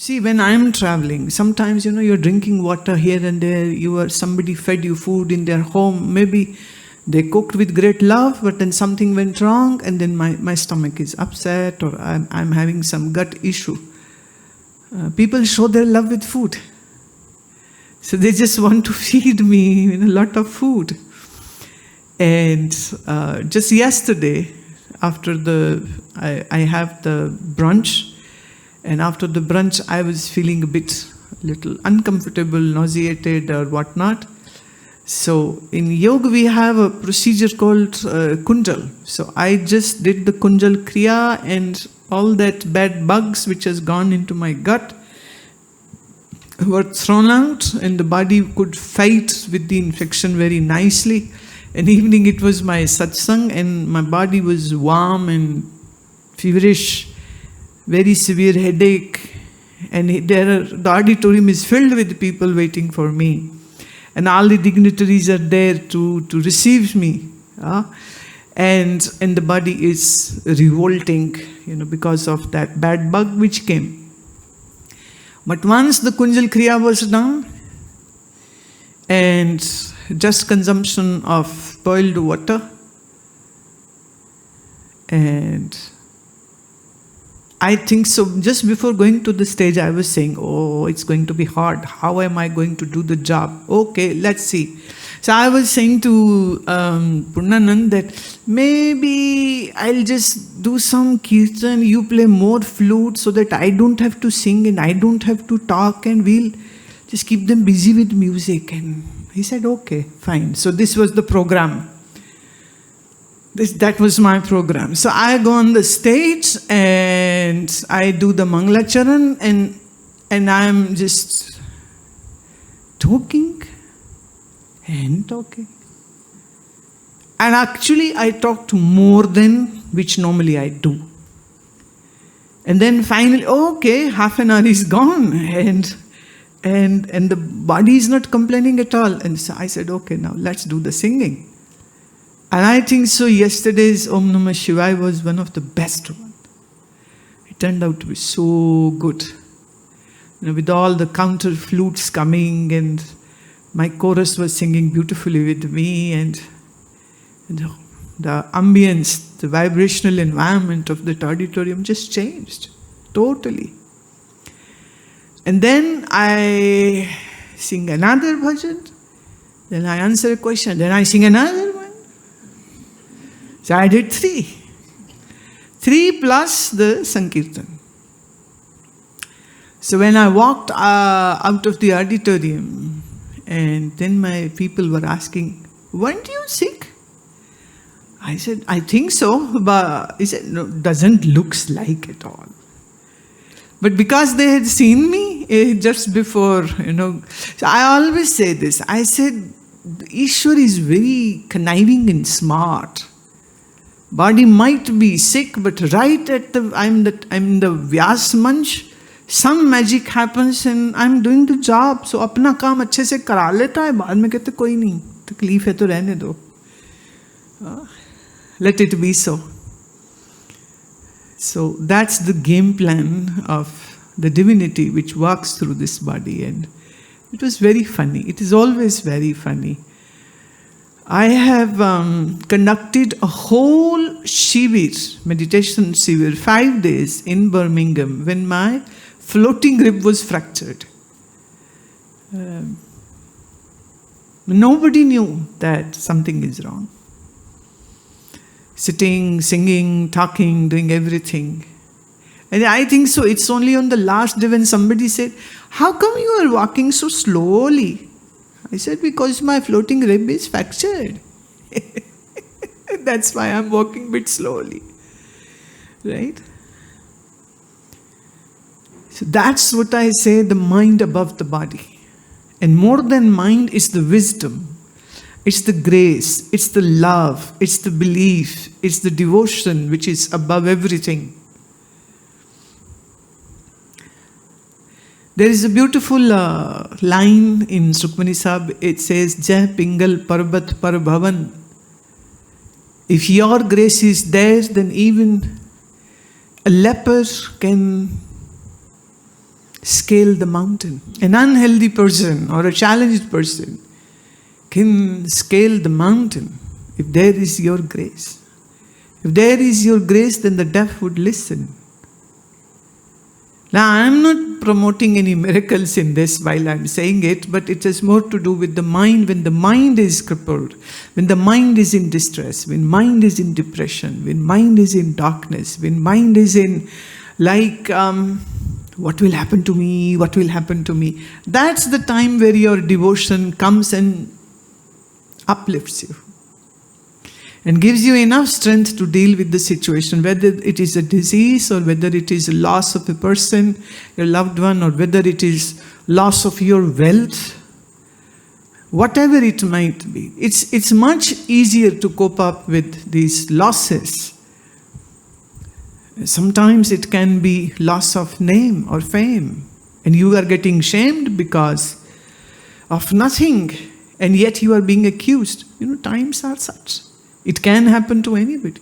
See, when I'm traveling, sometimes, you're drinking water here and there, somebody fed you food in their home, maybe they cooked with great love, but then something went wrong, and then my stomach is upset, or I'm having some gut issue. People show their love with food. So they just want to feed me a lot of food. And just yesterday, after I have the brunch, and after the brunch, I was feeling a little uncomfortable, nauseated, or whatnot. So in yoga, we have a procedure called Kunjal. So I just did the Kunjal Kriya, and all that bad bugs which has gone into my gut were thrown out, and the body could fight with the infection very nicely. And evening it was my satsang, and my body was warm and feverish, very severe headache, and the auditorium is filled with people waiting for me, and all the dignitaries are there to receive me, and the body is revolting, because of that bad bug which came. But once the Kunjal Kriya was done, and just consumption of boiled water, and I think so, just before going to the stage, I was saying, oh, it's going to be hard. How am I going to do the job? Okay, let's see. So I was saying to Purnanand that maybe I'll just do some kirtan, you play more flute so that I don't have to sing and I don't have to talk, and we'll just keep them busy with music. And he said, okay, fine. So this was the program. That was my program. So I go on the stage and I do the Mangalacharan, and I'm just talking and talking. And actually I talked more than which normally I do. And then finally, okay, half an hour is gone, and the body is not complaining at all. And so I said, okay, now let's do the singing. And I think so yesterday's Om Namah Shivaya was one of the best ones. It turned out to be so good. With all the counter flutes coming, and my chorus was singing beautifully with me, and the ambience, the vibrational environment of that auditorium just changed totally. And then I sing another bhajan, then I answer a question, then I sing another one. So I did 3. 3 plus the Sankirtan. So when I walked out of the auditorium, and then my people were asking, weren't you sick? I said, I think so. But he said, no, doesn't looks like at all. But because they had seen me just before, So I always say this. I said, Ishwar is very conniving and smart. Body might be sick, but right at I'm the Vyas Manch, some magic happens and I'm doing the job. So अपना काम अच्छे से करा लेता है, बाद में कहते कोई नहीं, तकलीफ है तो रहने दो. Let it be so. So that's the game plan of the divinity which walks through this body, and it was very funny. It is always very funny. I have conducted a whole shivir, meditation shivir, 5 days in Birmingham when my floating rib was fractured. Nobody knew that something is wrong. Sitting, singing, talking, doing everything. And I think so, it's only on the last day when somebody said, how come you are walking so slowly? I said, because my floating rib is fractured. That's why I'm walking a bit slowly. Right? So that's what I say, the mind above the body. And more than mind is the wisdom. It's the grace. It's the love. It's the belief. It's the devotion which is above everything. There is a beautiful line in Sukhmani Sahib. It says, Jai Pingal Parbat Par Bhavan. If your grace is there, then even a leper can scale the mountain. An unhealthy person or a challenged person can scale the mountain if there is your grace. If there is your grace, then the deaf would listen. Now, I am not promoting any miracles in this while I am saying it, but it has more to do with the mind. When the mind is crippled, when the mind is in distress, when mind is in depression, when mind is in darkness, when mind is in like, what will happen to me? What will happen to me? That's the time where your devotion comes and uplifts you and gives you enough strength to deal with the situation, whether it is a disease or whether it is a loss of a person, your loved one, or whether it is loss of your wealth, whatever it might be. It's much easier to cope up with these losses. Sometimes it can be loss of name or fame, and you are getting shamed because of nothing, and yet you are being accused. Times are such. It can happen to anybody.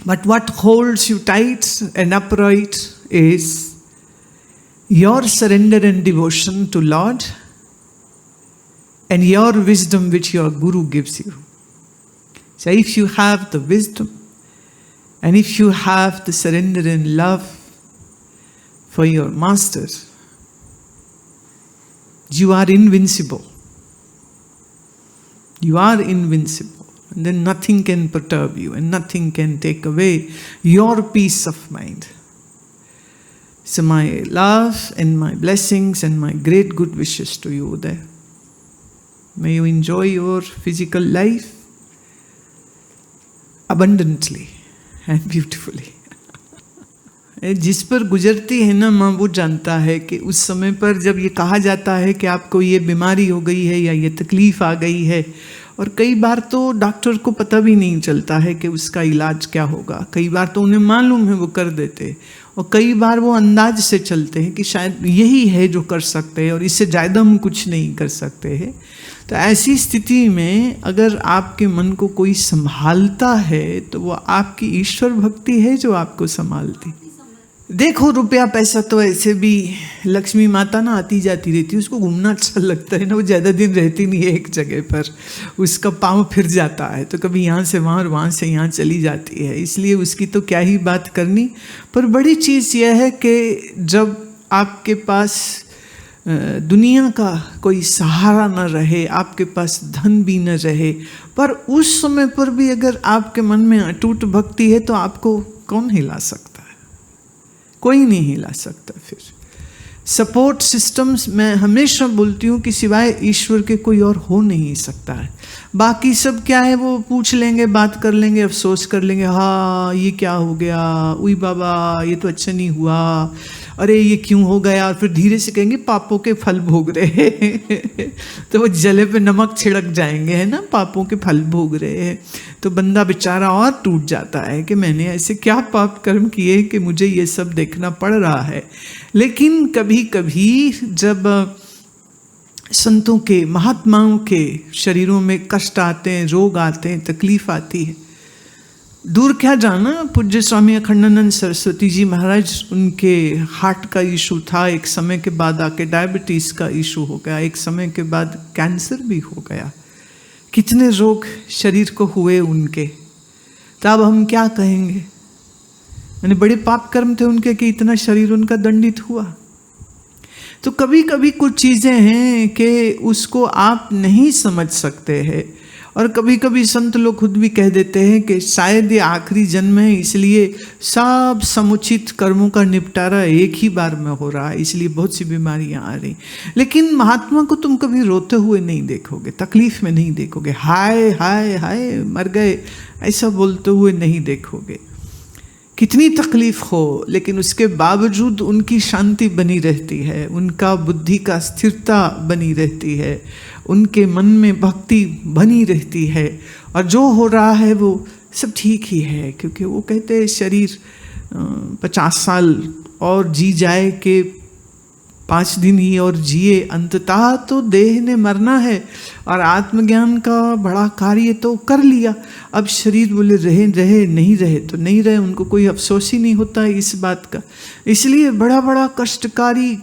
But what holds you tight and upright is your surrender and devotion to Lord and your wisdom which your Guru gives you. So if you have the wisdom and if you have the surrender and love for your Master, you are invincible. You are invincible. And then nothing can perturb you and nothing can take away your peace of mind. So my love and my blessings and my great good wishes to you there. May you enjoy your physical life abundantly and beautifully. जिस पर गुजरती है ना माँ, वो जानता है कि उस समय पर जब ये कहा जाता है कि आपको ये बीमारी हो गई है या ये तकलीफ़ आ गई है, और कई बार तो डॉक्टर को पता भी नहीं चलता है कि उसका इलाज क्या होगा, कई बार तो उन्हें मालूम है वो कर देते, और कई बार वो अंदाज से चलते हैं कि शायद यही है जो कर सकते हैं और इससे ज़्यादा हम कुछ नहीं कर सकते हैं। तो ऐसी स्थिति में अगर आपके मन को कोई संभालता है तो वो आपकी ईश्वर भक्ति है जो आपको संभालती। देखो रुपया पैसा तो ऐसे भी लक्ष्मी माता ना आती जाती रहती है, उसको घूमना अच्छा लगता है ना, वो ज़्यादा दिन रहती नहीं है एक जगह पर, उसका पाँव फिर जाता है, तो कभी यहाँ से वहाँ और वहाँ से यहाँ चली जाती है, इसलिए उसकी तो क्या ही बात करनी। पर बड़ी चीज़ यह है कि जब आपके पास दुनिया का कोई सहारा न रहे, आपके पास धन भी न रहे, पर उस समय पर भी अगर आपके मन में अटूट भक्ति है तो आपको कौन हिला सकता? कोई नहीं हिला सकता। फिर सपोर्ट सिस्टम्स मैं हमेशा बोलती हूँ कि सिवाय ईश्वर के कोई और हो नहीं सकता है। बाकी सब क्या है, वो पूछ लेंगे, बात कर लेंगे, अफसोस कर लेंगे, हाँ ये क्या हो गया, उई बाबा ये तो अच्छा नहीं हुआ, अरे ये क्यों हो गया, और फिर धीरे से कहेंगे पापों के फल भोग रहे तो वो जले पे नमक छिड़क जाएंगे, है ना, पापों के फल भोग रहे हैं। तो बंदा बेचारा और टूट जाता है कि मैंने ऐसे क्या पाप कर्म किए कि मुझे ये सब देखना पड़ रहा है। लेकिन कभी कभी जब संतों के, महात्माओं के शरीरों में कष्ट आते हैं, रोग आते हैं, तकलीफ आती है, दूर क्या जाना, पूज्य स्वामी अखंडानंद सरस्वती जी महाराज, उनके हार्ट का इशू था, एक समय के बाद आके डायबिटीज़ का इशू हो गया, एक समय के बाद कैंसर भी हो गया, कितने रोग शरीर को हुए उनके। तो अब हम क्या कहेंगे, यानी बड़े पाप कर्म थे उनके कि इतना शरीर उनका दंडित हुआ। तो कभी कभी कुछ चीज़ें हैं कि उसको आप नहीं समझ सकते हैं, और कभी कभी संत लोग खुद भी कह देते हैं कि शायद ये आखिरी जन्म है, इसलिए सब समुचित कर्मों का निपटारा एक ही बार में हो रहा है, इसलिए बहुत सी बीमारियां आ रही। लेकिन महात्मा को तुम कभी रोते हुए नहीं देखोगे, तकलीफ में नहीं देखोगे, हाय हाय हाय मर गए ऐसा बोलते हुए नहीं देखोगे। कितनी तकलीफ हो लेकिन उसके बावजूद उनकी शांति बनी रहती है, उनका बुद्धि का स्थिरता बनी रहती है, उनके मन में भक्ति बनी रहती है, और जो हो रहा है वो सब ठीक ही है, क्योंकि वो कहते हैं शरीर 50 साल और जी जाए कि 5 दिन ही और जिए, अंततः तो देह ने मरना है, और आत्मज्ञान का बड़ा कार्य तो कर लिया। अब शरीर बोले रहे रहे, नहीं रहे तो नहीं रहे, उनको कोई अफसोस ही नहीं होता है इस बात का। इसलिए बड़ा बड़ा कष्टकारी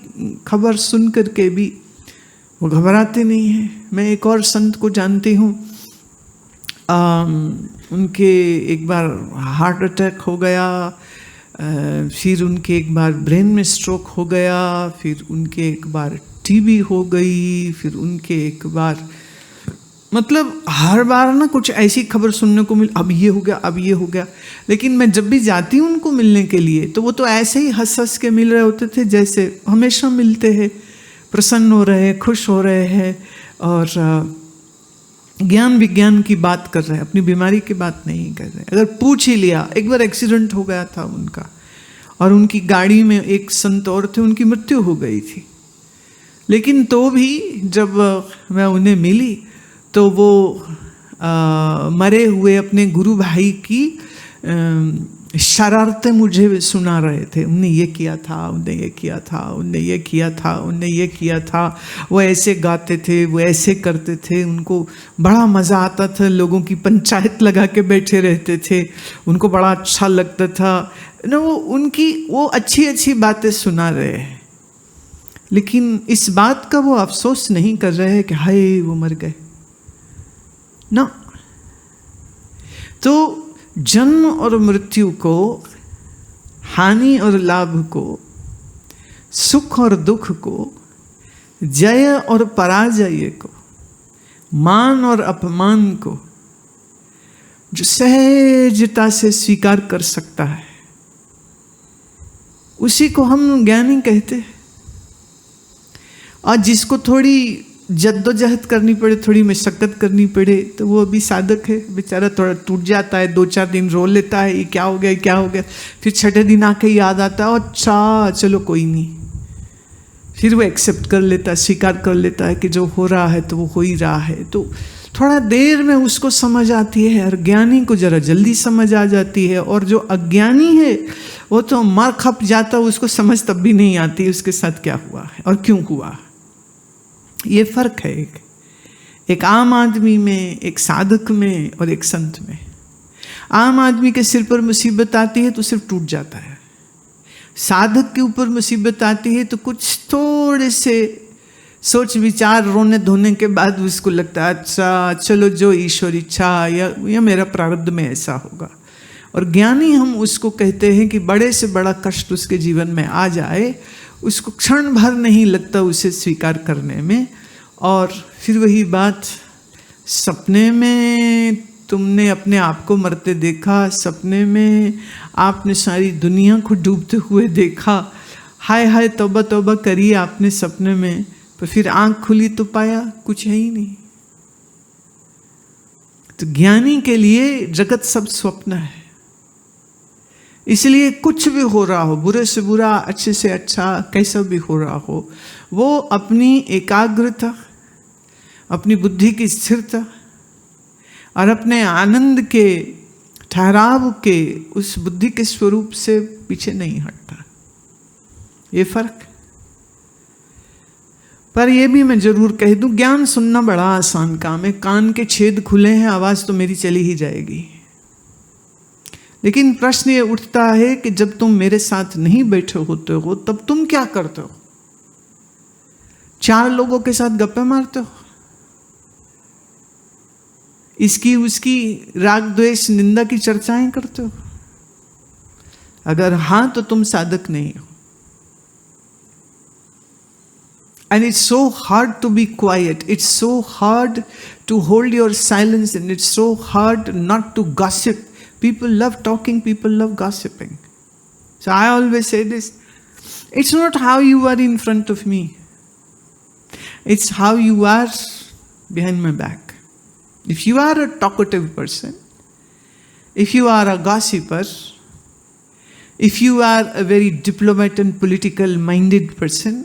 खबर सुन करके भी वो घबराते नहीं हैं। मैं एक और संत को जानती हूँ, उनके एक बार हार्ट अटैक हो गया, फिर उनके एक बार ब्रेन में स्ट्रोक हो गया, फिर उनके एक बार टीबी हो गई, फिर उनके एक बार, मतलब हर बार ना कुछ ऐसी खबर सुनने को मिल, अब ये हो गया, अब ये हो गया। लेकिन मैं जब भी जाती हूँ उनको मिलने के लिए, तो वो तो ऐसे ही हंस हंस के मिल रहे होते थे जैसे हमेशा मिलते हैं, प्रसन्न हो रहे हैं, खुश हो रहे हैं, और ज्ञान विज्ञान की बात कर रहे हैं, अपनी बीमारी की बात नहीं कर रहे। अगर पूछ ही लिया, एक बार एक्सीडेंट हो गया था उनका, और उनकी गाड़ी में एक संत और थे, उनकी मृत्यु हो गई थी। लेकिन तो भी जब मैं उन्हें मिली तो वो मरे हुए अपने गुरु भाई की शरारतें मुझे सुना रहे थे। उनने ये किया था, उनने ये किया था, उनने ये किया था, उनने ये किया था, वो ऐसे गाते थे, वो ऐसे करते थे, उनको बड़ा मज़ा आता था, लोगों की पंचायत लगा के बैठे रहते थे, उनको बड़ा अच्छा लगता था ना। वो उनकी वो अच्छी अच्छी बातें सुना रहे हैं, लेकिन इस बात का वो अफसोस नहीं कर रहे हैं कि हाय वो मर गए ना। तो जन्म और मृत्यु को, हानि और लाभ को, सुख और दुख को, जय और पराजय को, मान और अपमान को जो सहजता से स्वीकार कर सकता है, उसी को हम ज्ञानी कहते हैं। और जिसको थोड़ी जद्दोजहद करनी पड़े, थोड़ी मशक्कत करनी पड़े, तो वो अभी साधक है। बेचारा थोड़ा टूट जाता है, 2-4 दिन रो लेता है, ये क्या हो गया, क्या हो गया, फिर 6ठे दिन आके याद आता है, अच्छा चलो कोई नहीं, फिर वो एक्सेप्ट कर लेता है, स्वीकार कर लेता है कि जो हो रहा है तो वो हो ही रहा है। तो थोड़ा देर में उसको समझ आती है, और ज्ञानी को जरा जल्दी समझ आ जाती है, और जो अज्ञानी है वो तो मार खप जाता, उसको समझ तब भी नहीं आती उसके साथ क्या हुआ है और क्यों हुआ। ये फर्क है एक आम आदमी में, एक साधक में और एक संत में। आम आदमी के सिर पर मुसीबत आती है तो सिर्फ टूट जाता है, साधक के ऊपर मुसीबत आती है तो कुछ थोड़े से सोच विचार, रोने धोने के बाद उसको लगता है अच्छा चलो जो ईश्वर इच्छा या मेरा प्रारब्ध में ऐसा होगा। और ज्ञानी हम उसको कहते हैं कि बड़े से बड़ा कष्ट उसके जीवन में आ जाए, उसको क्षण भर नहीं लगता उसे स्वीकार करने में। और फिर वही बात, सपने में तुमने अपने आप को मरते देखा, सपने में आपने सारी दुनिया को डूबते हुए देखा, हाय हाय तौबा तौबा करी आपने सपने में, पर फिर आंख खुली तो पाया कुछ है ही नहीं। तो ज्ञानी के लिए जगत सब स्वप्न है। इसलिए कुछ भी हो रहा हो, बुरे से बुरा, अच्छे से अच्छा, कैसा भी हो रहा हो, वो अपनी एकाग्रता, अपनी बुद्धि की स्थिरता और अपने आनंद के ठहराव के उस बुद्धि के स्वरूप से पीछे नहीं हटता। ये फर्क। पर ये भी मैं जरूर कह दूं, ज्ञान सुनना बड़ा आसान काम है। कान के छेद खुले हैं, आवाज तो मेरी चली ही जाएगी। लेकिन प्रश्न ये उठता है कि जब तुम मेरे साथ नहीं बैठे होते हो तब तुम क्या करते हो? 4 लोगों के साथ गप्पे मारते हो, इसकी उसकी राग द्वेष निंदा की चर्चाएं करते हो? अगर हां तो तुम साधक नहीं हो। And it's so hard to be quiet. It's so hard to hold your silence, and it's so hard not to gossip. People love talking, people love gossiping. So I always say this, it's not how you are in front of me. It's how you are behind my back. If you are a talkative person, if you are a gossiper, if you are a very diplomat and political minded person,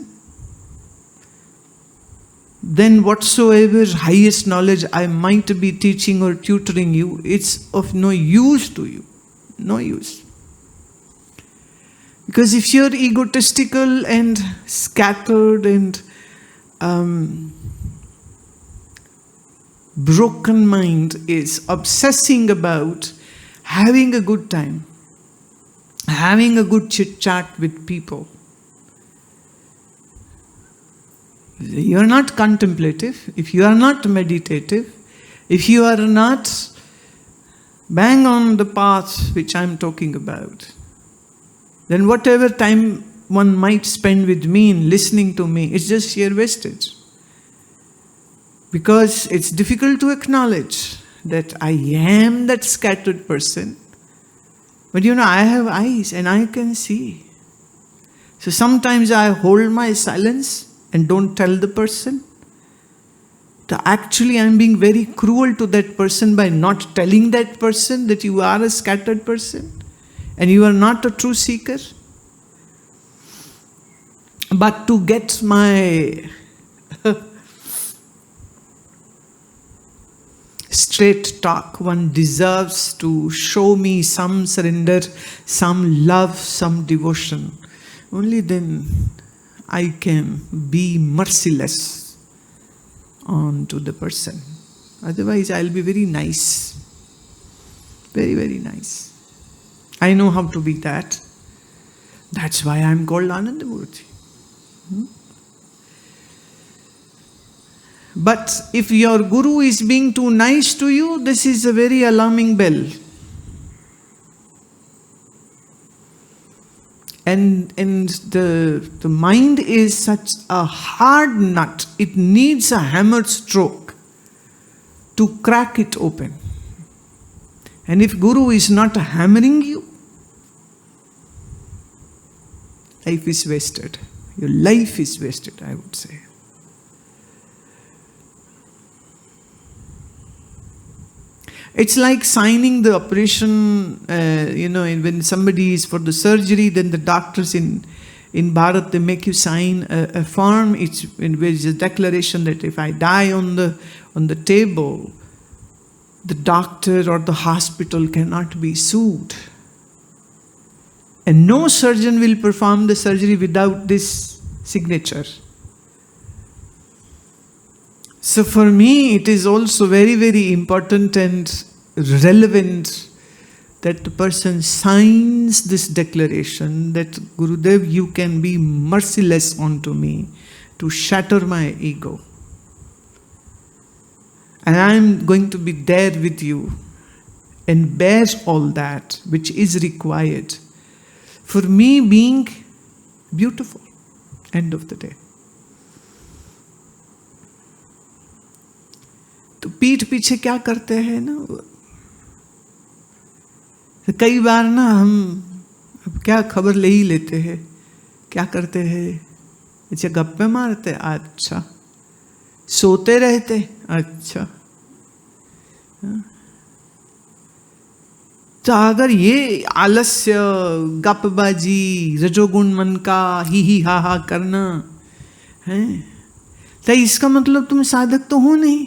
then whatsoever highest knowledge I might be teaching or tutoring you, it's of no use to you. No use. Because if you're egotistical and scattered and broken mind is obsessing about having a good time, having a good chit chat with people, you are not contemplative, if you are not meditative, if you are not bang on the path which I am talking about, then whatever time one might spend with me in listening to me, it's just sheer wastage. Because it's difficult to acknowledge that I am that scattered person. But I have eyes and I can see. So sometimes I hold my silence and don't tell the person. Actually, I'm being very cruel to that person by not telling that person that you are a scattered person and you are not a true seeker. But to get my straight talk, one deserves to show me some surrender, some love, some devotion. Only then I can be merciless on to the person. Otherwise, I'll be very nice. Very, very nice. I know how to be that. That's why I'm called Anandamurti. But if your guru is being too nice to you, this is a very alarming bell. And the mind is such a hard nut, it needs a hammer stroke to crack it open. And if Guru is not hammering you, life is wasted. Your life is wasted, I would say. It's like signing the operation, when somebody is for the surgery, then the doctors in Bharat, they make you sign a form, which is a declaration that if I die on the table, the doctor or the hospital cannot be sued. And no surgeon will perform the surgery without this signature. So for me, it is also very, very important and relevant that the person signs this declaration that Gurudev, you can be merciless unto me to shatter my ego. And I am going to be there with you and bear all that which is required for me being beautiful. End of the day. तो पीठ पीछे क्या करते हैं ना, तो कई बार ना हम अब क्या खबर ले ही लेते हैं, क्या करते हैं, अच्छा गप्पे मारते, अच्छा सोते रहते, अच्छा। तो अगर ये आलस्य, गपबाजी, रजोगुण मन का ही हा करना है, तो इसका मतलब तुम साधक तो हो नहीं।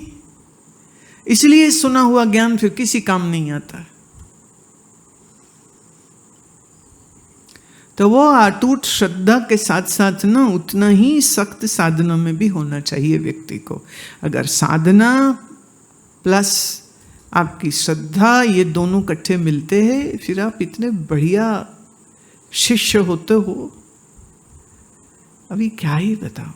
इसलिए सुना हुआ ज्ञान फिर किसी काम नहीं आता। तो वो अटूट श्रद्धा के साथ साथ ना उतना ही सख्त साधना में भी होना चाहिए व्यक्ति को। अगर साधना प्लस आपकी श्रद्धा ये दोनों इकट्ठे मिलते हैं, फिर आप इतने बढ़िया शिष्य होते हो, अभी क्या ही बताओ।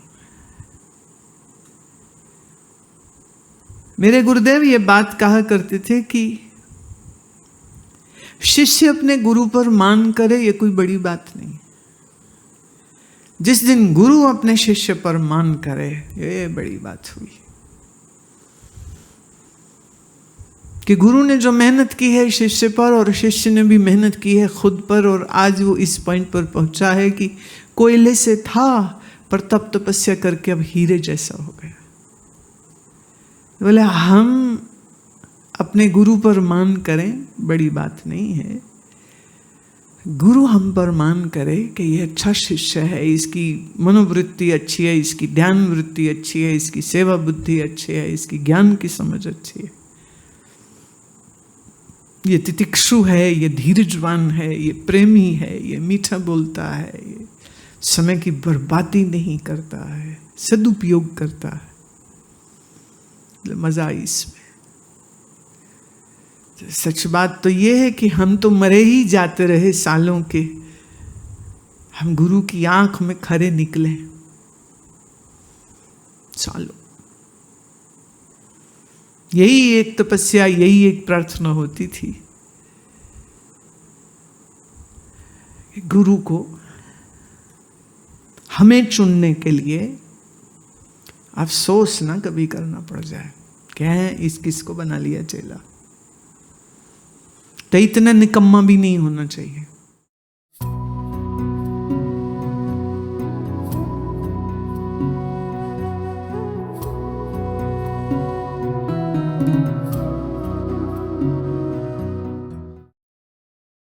मेरे गुरुदेव ये बात कहा करते थे कि शिष्य अपने गुरु पर मान करे ये कोई बड़ी बात नहीं, जिस दिन गुरु अपने शिष्य पर मान करे ये बड़ी बात हुई। कि गुरु ने जो मेहनत की है शिष्य पर और शिष्य ने भी मेहनत की है खुद पर, और आज वो इस पॉइंट पर पहुंचा है कि कोयले से था पर तप तपस्या करके अब हीरे जैसा हो गया। बोले हम अपने गुरु पर मान करें बड़ी बात नहीं है, गुरु हम पर मान करे कि ये अच्छा शिष्य है, इसकी मनोवृत्ति अच्छी है, इसकी ध्यान वृत्ति अच्छी है, इसकी सेवा बुद्धि अच्छी है, इसकी ज्ञान की समझ अच्छी है। ये तितिक्षु है, ये धीरजवान है, ये प्रेमी है, ये मीठा बोलता है, ये समय की बर्बादी नहीं करता है, सदुपयोग करता है। मजा आई इसमें। सच बात तो ये है कि हम तो मरे ही जाते रहे सालों के, हम गुरु की आंख में खरे निकले सालों। यही एक तपस्या, यही एक प्रार्थना होती थी, गुरु को हमें चुनने के लिए अफसोस ना कभी करना पड़ जाए, क्या है इस किसको बना लिया चेला। तो इतना निकम्मा भी नहीं होना चाहिए।